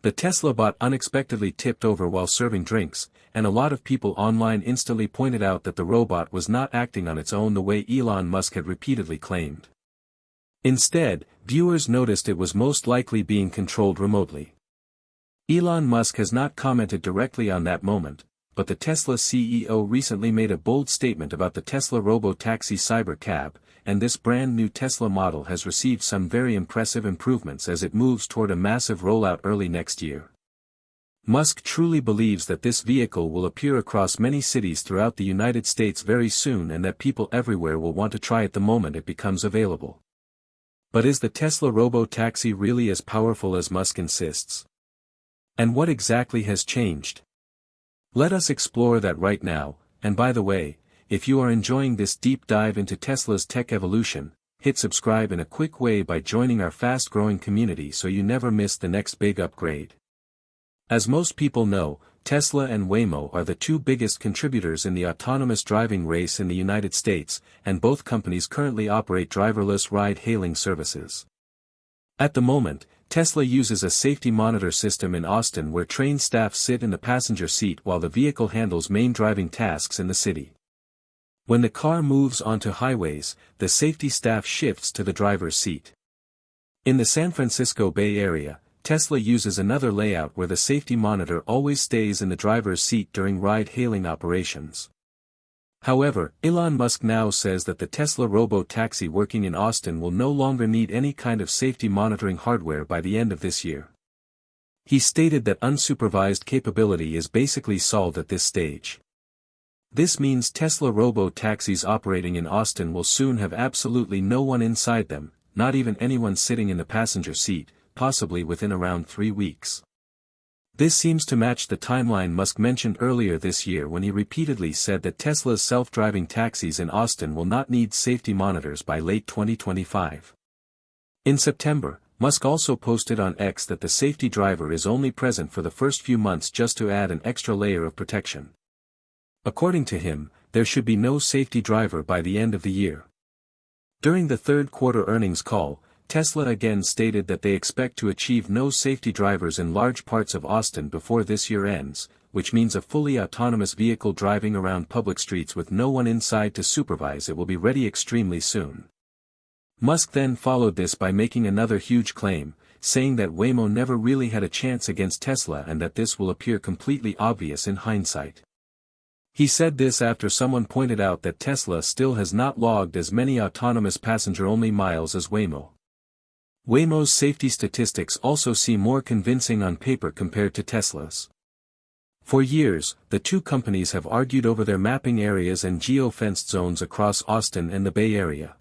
The Tesla bot unexpectedly tipped over while serving drinks, and a lot of people online instantly pointed out that the robot was not acting on its own the way Elon Musk had repeatedly claimed. Instead, viewers noticed it was most likely being controlled remotely. Elon Musk has not commented directly on that moment, but the Tesla CEO recently made a bold statement about the Tesla RoboTaxi CyberCab, and this brand new Tesla model has received some very impressive improvements as it moves toward a massive rollout early next year. Musk truly believes that this vehicle will appear across many cities throughout the United States very soon and that people everywhere will want to try it the moment it becomes available. But is the Tesla RoboTaxi really as powerful as Musk insists? And what exactly has changed? Let us explore that right now, and by the way, if you are enjoying this deep dive into Tesla's tech evolution, hit subscribe in a quick way by joining our fast-growing community so you never miss the next big upgrade. As most people know, Tesla and Waymo are the two biggest contributors in the autonomous driving race in the United States, and both companies currently operate driverless ride-hailing services. At the moment, Tesla uses a safety monitor system in Austin where trained staff sit in the passenger seat while the vehicle handles main driving tasks in the city. When the car moves onto highways, the safety staff shifts to the driver's seat. In the San Francisco Bay Area, Tesla uses another layout where the safety monitor always stays in the driver's seat during ride-hailing operations. However, Elon Musk now says that the Tesla RoboTaxi working in Austin will no longer need any kind of safety monitoring hardware by the end of this year. He stated that unsupervised capability is basically solved at this stage. This means Tesla RoboTaxis operating in Austin will soon have absolutely no one inside them, not even anyone sitting in the passenger seat, possibly within around 3 weeks. This seems to match the timeline Musk mentioned earlier this year when he repeatedly said that Tesla's self-driving taxis in Austin will not need safety monitors by late 2025. In September, Musk also posted on X that the safety driver is only present for the first few months just to add an extra layer of protection. According to him, there should be no safety driver by the end of the year. During the third quarter earnings call, Tesla again stated that they expect to achieve no safety drivers in large parts of Austin before this year ends, which means a fully autonomous vehicle driving around public streets with no one inside to supervise it will be ready extremely soon. Musk then followed this by making another huge claim, saying that Waymo never really had a chance against Tesla and that this will appear completely obvious in hindsight. He said this after someone pointed out that Tesla still has not logged as many autonomous passenger-only miles as Waymo. Waymo's safety statistics also seem more convincing on paper compared to Tesla's. For years, the two companies have argued over their mapping areas and geo-fenced zones across Austin and the Bay Area.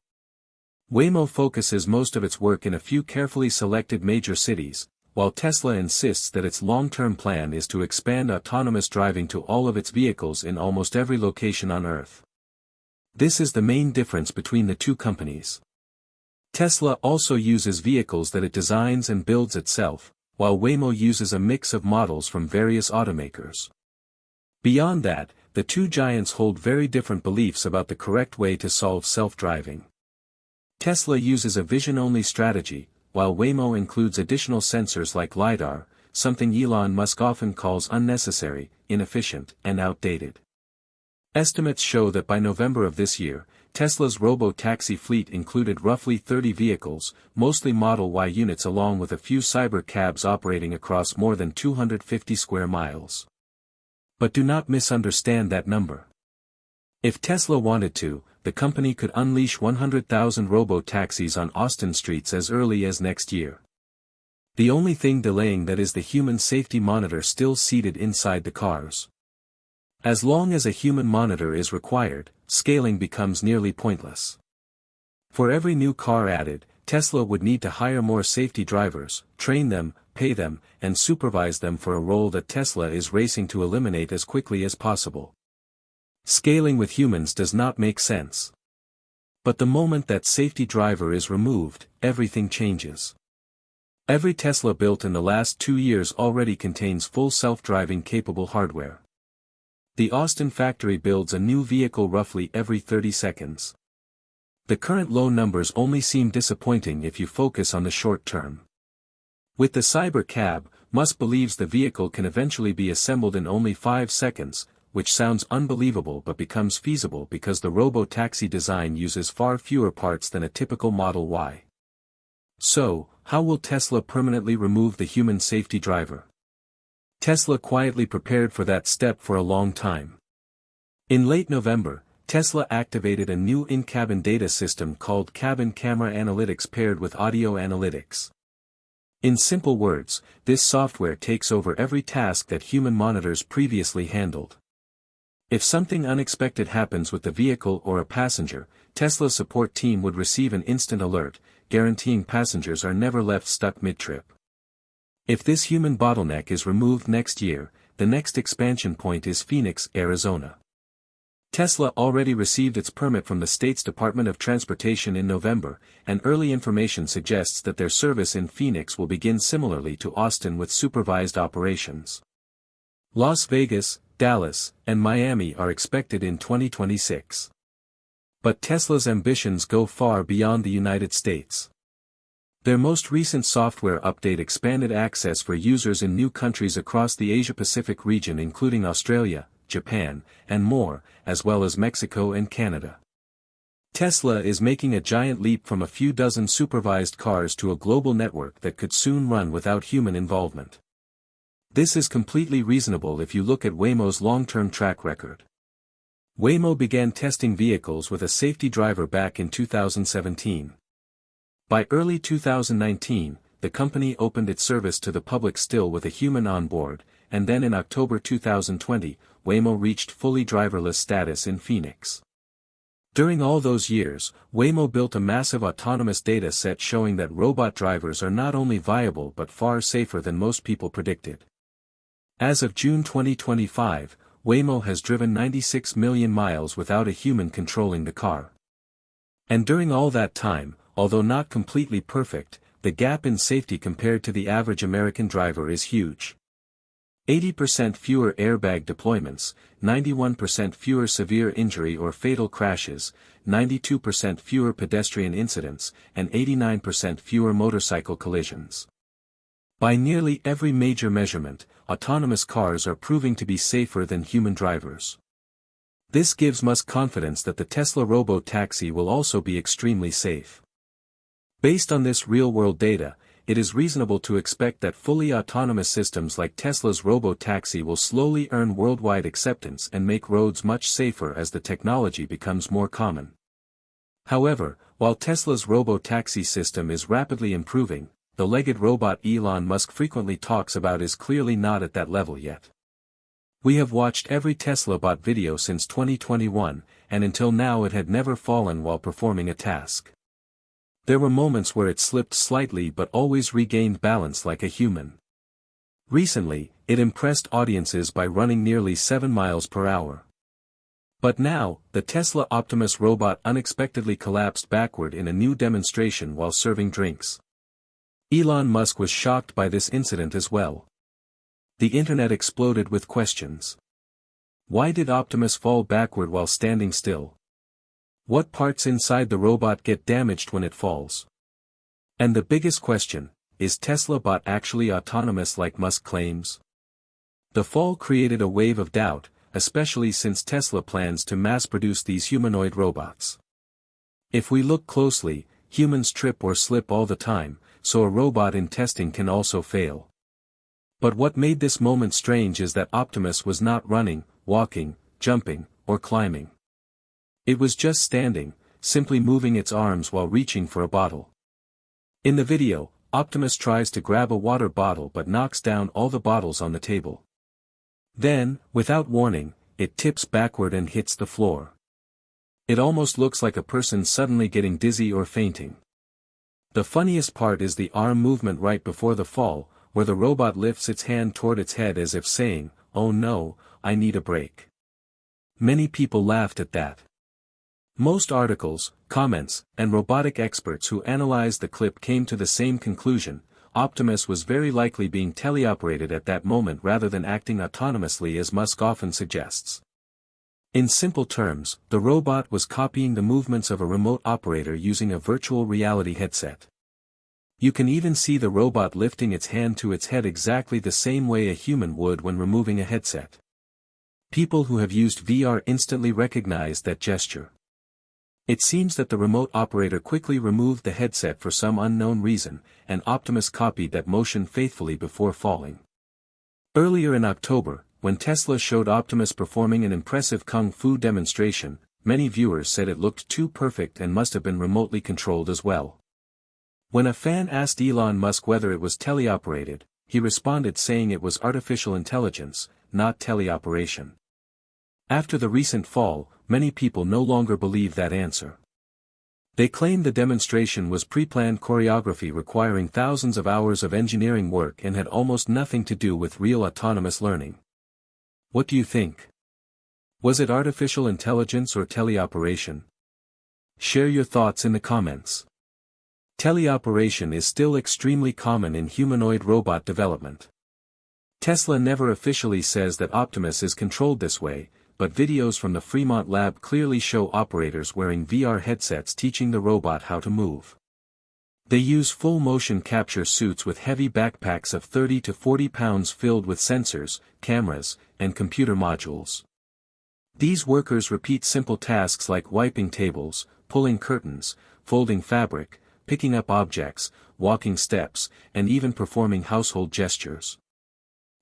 Waymo focuses most of its work in a few carefully selected major cities, while Tesla insists that its long-term plan is to expand autonomous driving to all of its vehicles in almost every location on Earth. This is the main difference between the two companies. Tesla also uses vehicles that it designs and builds itself, while Waymo uses a mix of models from various automakers. Beyond that, the two giants hold very different beliefs about the correct way to solve self-driving. Tesla uses a vision-only strategy, while Waymo includes additional sensors like lidar, something Elon Musk often calls unnecessary, inefficient, and outdated. Estimates show that by November of this year, Tesla's RoboTaxi fleet included roughly 30 vehicles, mostly Model Y units along with a few CyberCabs operating across more than 250 square miles. But do not misunderstand that number. If Tesla wanted to, the company could unleash 100,000 RoboTaxis on Austin streets as early as next year. The only thing delaying that is the human safety monitor still seated inside the cars. As long as a human monitor is required, scaling becomes nearly pointless. For every new car added, Tesla would need to hire more safety drivers, train them, pay them, and supervise them for a role that Tesla is racing to eliminate as quickly as possible. Scaling with humans does not make sense. But the moment that safety driver is removed, everything changes. Every Tesla built in the last 2 years already contains full self-driving capable hardware. The Austin factory builds a new vehicle roughly every 30 seconds. The current low numbers only seem disappointing if you focus on the short term. With the CyberCab, Musk believes the vehicle can eventually be assembled in only 5 seconds, which sounds unbelievable but becomes feasible because the RoboTaxi design uses far fewer parts than a typical Model Y. So, how will Tesla permanently remove the human safety driver? Tesla quietly prepared for that step for a long time. In late November, Tesla activated a new in-cabin data system called Cabin Camera Analytics paired with Audio Analytics. In simple words, this software takes over every task that human monitors previously handled. If something unexpected happens with the vehicle or a passenger, Tesla's support team would receive an instant alert, guaranteeing passengers are never left stuck mid-trip. If this human bottleneck is removed next year, the next expansion point is Phoenix, Arizona. Tesla already received its permit from the state's Department of Transportation in November, and early information suggests that their service in Phoenix will begin similarly to Austin with supervised operations. Las Vegas, Dallas, and Miami are expected in 2026. But Tesla's ambitions go far beyond the United States. Their most recent software update expanded access for users in new countries across the Asia-Pacific region including Australia, Japan, and more, as well as Mexico and Canada. Tesla is making a giant leap from a few dozen supervised cars to a global network that could soon run without human involvement. This is completely reasonable if you look at Waymo's long-term track record. Waymo began testing vehicles with a safety driver back in 2017. By early 2019, the company opened its service to the public still with a human on board, and then in October 2020, Waymo reached fully driverless status in Phoenix. During all those years, Waymo built a massive autonomous data set showing that robot drivers are not only viable but far safer than most people predicted. As of June 2025, Waymo has driven 96 million miles without a human controlling the car. And during all that time, although not completely perfect, the gap in safety compared to the average American driver is huge. 80% fewer airbag deployments, 91% fewer severe injury or fatal crashes, 92% fewer pedestrian incidents, and 89% fewer motorcycle collisions. By nearly every major measurement, autonomous cars are proving to be safer than human drivers. This gives Musk confidence that the Tesla RoboTaxi will also be extremely safe. Based on this real-world data, it is reasonable to expect that fully autonomous systems like Tesla's RoboTaxi will slowly earn worldwide acceptance and make roads much safer as the technology becomes more common. However, while Tesla's RoboTaxi system is rapidly improving, the legged robot Elon Musk frequently talks about is clearly not at that level yet. We have watched every Tesla bot video since 2021, and until now it had never fallen while performing a task. There were moments where it slipped slightly but always regained balance like a human. Recently, it impressed audiences by running nearly 7 miles per hour. But now, the Tesla Optimus robot unexpectedly collapsed backward in a new demonstration while serving drinks. Elon Musk was shocked by this incident as well. The internet exploded with questions. Why did Optimus fall backward while standing still? What parts inside the robot get damaged when it falls? And the biggest question, is Tesla bot actually autonomous like Musk claims? The fall created a wave of doubt, especially since Tesla plans to mass-produce these humanoid robots. If we look closely, humans trip or slip all the time, so a robot in testing can also fail. But what made this moment strange is that Optimus was not running, walking, jumping, or climbing. It was just standing, simply moving its arms while reaching for a bottle. In the video, Optimus tries to grab a water bottle but knocks down all the bottles on the table. Then, without warning, it tips backward and hits the floor. It almost looks like a person suddenly getting dizzy or fainting. The funniest part is the arm movement right before the fall, where the robot lifts its hand toward its head as if saying, "Oh no, I need a break." Many people laughed at that. Most articles, comments, and robotic experts who analyzed the clip came to the same conclusion: Optimus was very likely being teleoperated at that moment rather than acting autonomously as Musk often suggests. In simple terms, the robot was copying the movements of a remote operator using a virtual reality headset. You can even see the robot lifting its hand to its head exactly the same way a human would when removing a headset. People who have used VR instantly recognize that gesture. It seems that the remote operator quickly removed the headset for some unknown reason, and Optimus copied that motion faithfully before falling. Earlier in October, when Tesla showed Optimus performing an impressive kung fu demonstration, many viewers said it looked too perfect and must have been remotely controlled as well. When a fan asked Elon Musk whether it was teleoperated, he responded saying it was artificial intelligence, not teleoperation. After the recent fall, many people no longer believe that answer. They claim the demonstration was pre-planned choreography requiring thousands of hours of engineering work and had almost nothing to do with real autonomous learning. What do you think? Was it artificial intelligence or teleoperation? Share your thoughts in the comments. Teleoperation is still extremely common in humanoid robot development. Tesla never officially says that Optimus is controlled this way, but videos from the Fremont lab clearly show operators wearing VR headsets teaching the robot how to move. They use full motion capture suits with heavy backpacks of 30 to 40 pounds filled with sensors, cameras, and computer modules. These workers repeat simple tasks like wiping tables, pulling curtains, folding fabric, picking up objects, walking steps, and even performing household gestures.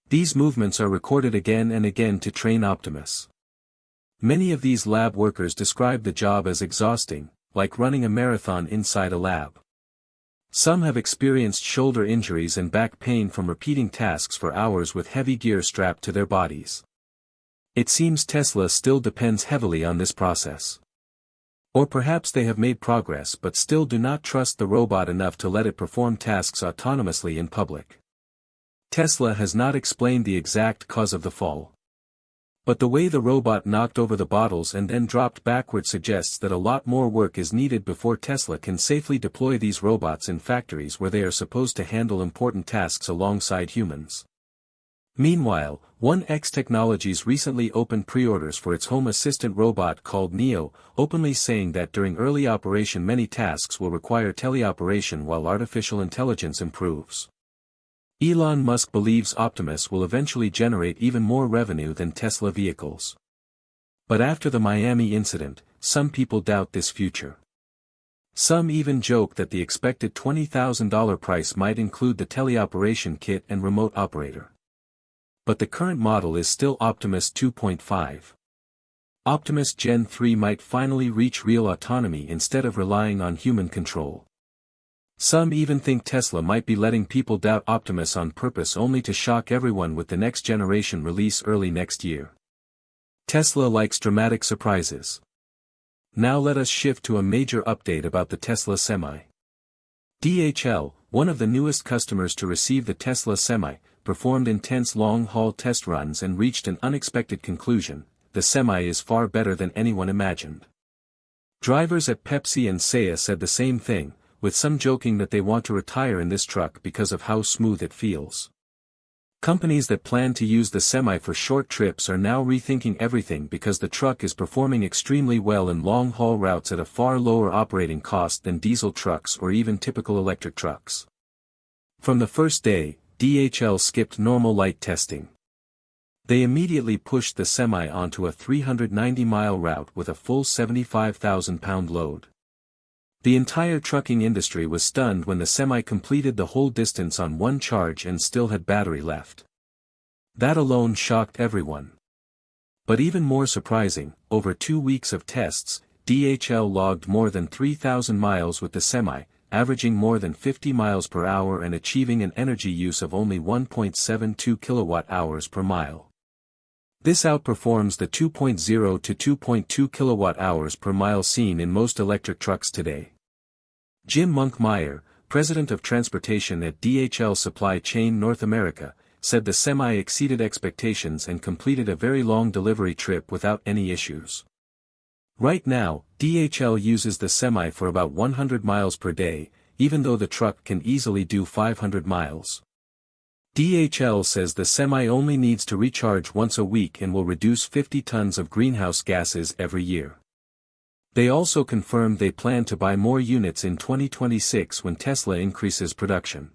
These movements are recorded again and again to train Optimus. Many of these lab workers describe the job as exhausting, like running a marathon inside a lab. Some have experienced shoulder injuries and back pain from repeating tasks for hours with heavy gear strapped to their bodies. It seems Tesla still depends heavily on this process. Or perhaps they have made progress but still do not trust the robot enough to let it perform tasks autonomously in public. Tesla has not explained the exact cause of the fall. But the way the robot knocked over the bottles and then dropped backward suggests that a lot more work is needed before Tesla can safely deploy these robots in factories where they are supposed to handle important tasks alongside humans. Meanwhile, 1X Technologies recently opened pre-orders for its home assistant robot called Neo, openly saying that during early operation many tasks will require teleoperation while artificial intelligence improves. Elon Musk believes Optimus will eventually generate even more revenue than Tesla vehicles. But after the Miami incident, some people doubt this future. Some even joke that the expected $20,000 price might include the teleoperation kit and remote operator. But the current model is still Optimus 2.5. Optimus Gen 3 might finally reach real autonomy instead of relying on human control. Some even think Tesla might be letting people doubt Optimus on purpose only to shock everyone with the next generation release early next year. Tesla likes dramatic surprises. Now let us shift to a major update about the Tesla Semi. DHL, one of the newest customers to receive the Tesla Semi, performed intense long-haul test runs and reached an unexpected conclusion: the Semi is far better than anyone imagined. Drivers at Pepsi and Saya said the same thing, with some joking that they want to retire in this truck because of how smooth it feels. Companies that plan to use the Semi for short trips are now rethinking everything because the truck is performing extremely well in long-haul routes at a far lower operating cost than diesel trucks or even typical electric trucks. From the first day, DHL skipped normal light testing. They immediately pushed the Semi onto a 390-mile route with a full 75,000-pound load. The entire trucking industry was stunned when the Semi completed the whole distance on one charge and still had battery left. That alone shocked everyone. But even more surprising, over 2 weeks of tests, DHL logged more than 3,000 miles with the Semi, averaging more than 50 miles per hour and achieving an energy use of only 1.72 kilowatt-hours per mile. This outperforms the 2.0 to 2.2 kilowatt-hours per mile seen in most electric trucks today. Jim Monkmeyer, president of transportation at DHL Supply Chain North America, said the Semi exceeded expectations and completed a very long delivery trip without any issues. Right now, DHL uses the Semi for about 100 miles per day, even though the truck can easily do 500 miles. DHL says the Semi only needs to recharge once a week and will reduce 50 tons of greenhouse gases every year. They also confirmed they plan to buy more units in 2026 when Tesla increases production.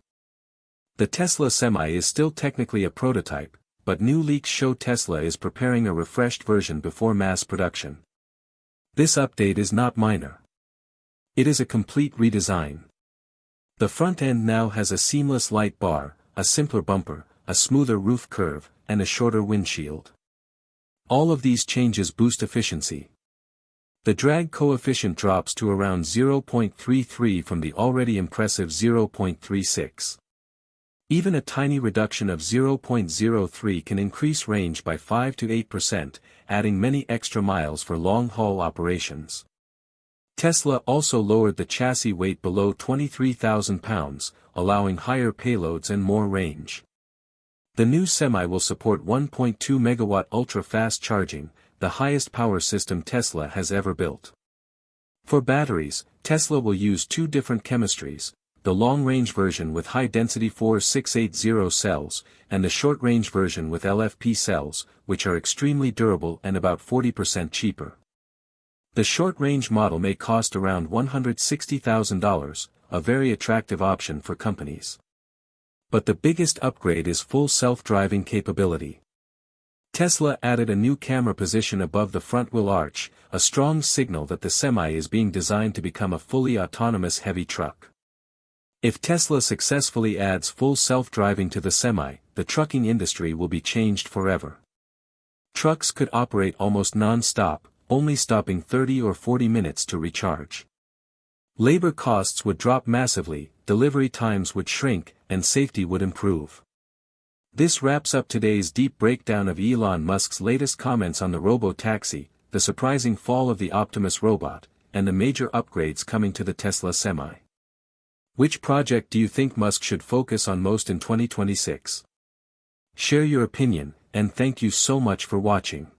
The Tesla Semi is still technically a prototype, but new leaks show Tesla is preparing a refreshed version before mass production. This update is not minor. It is a complete redesign. The front end now has a seamless light bar, a simpler bumper, a smoother roof curve, and a shorter windshield. All of these changes boost efficiency. The drag coefficient drops to around 0.33 from the already impressive 0.36. Even a tiny reduction of 0.03 can increase range by 5 to 8%, adding many extra miles for long-haul operations. Tesla also lowered the chassis weight below 23,000 pounds, allowing higher payloads and more range. The new Semi will support 1.2 megawatt ultra-fast charging, the highest power system Tesla has ever built. For batteries, Tesla will use two different chemistries, the long-range version with high-density 4680 cells, and the short-range version with LFP cells, which are extremely durable and about 40% cheaper. The short-range model may cost around $160,000, a very attractive option for companies. But the biggest upgrade is full self-driving capability. Tesla added a new camera position above the front wheel arch, a strong signal that the Semi is being designed to become a fully autonomous heavy truck. If Tesla successfully adds full self-driving to the Semi, the trucking industry will be changed forever. Trucks could operate almost non-stop, only stopping 30 or 40 minutes to recharge. Labor costs would drop massively, delivery times would shrink, and safety would improve. This wraps up today's deep breakdown of Elon Musk's latest comments on the RoboTaxi, the surprising fall of the Optimus robot, and the major upgrades coming to the Tesla Semi. Which project do you think Musk should focus on most in 2026? Share your opinion, and thank you so much for watching.